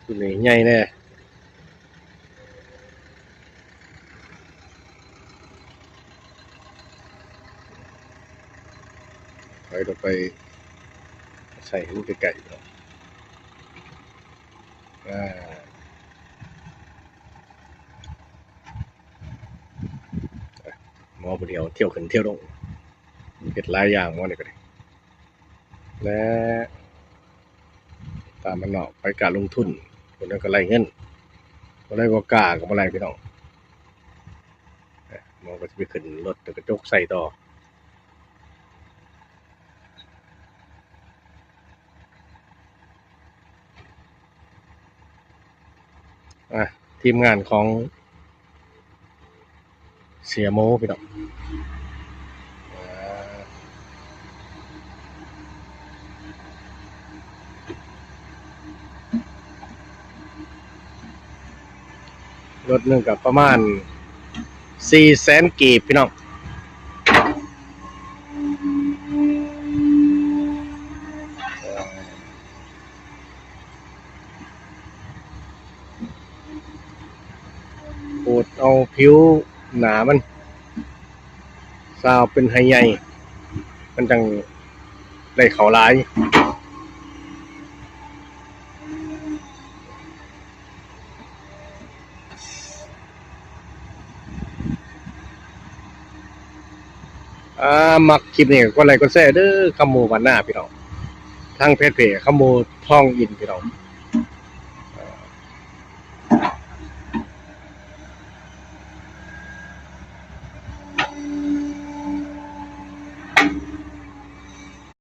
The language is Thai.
ตัวนี้ใหญ่แน่ไปเราไปใส่ให้ไก่ๆเนาะหมอผู้เดียวเที่ยวขึ้นเที่ยวลงเฮ็ดหลายอย่างว่านี่ก็ได้และตามมันเนาะไปการลงทุนคนนั้นก็ไล่เงินบ่ได้บ่กล้าก็บ่ไล่พี่น้องหมอก็สิไปขึ้นรถกระจกใส่ต่อทีมงานของเสียโมพี่น้องรถหนึ่งกับประมาณ400,000 กีบพี่น้องปูดเอาผิวหนามันซาวเป็นไฮใหญ่มันจังได้เขาหลายมักคลิปนี้ก็ไลค์กดแชร์เด้อคำหมู่บ้านหน้าพี่น้องทางเพจคำหมู่ท่องอินพี่น้อง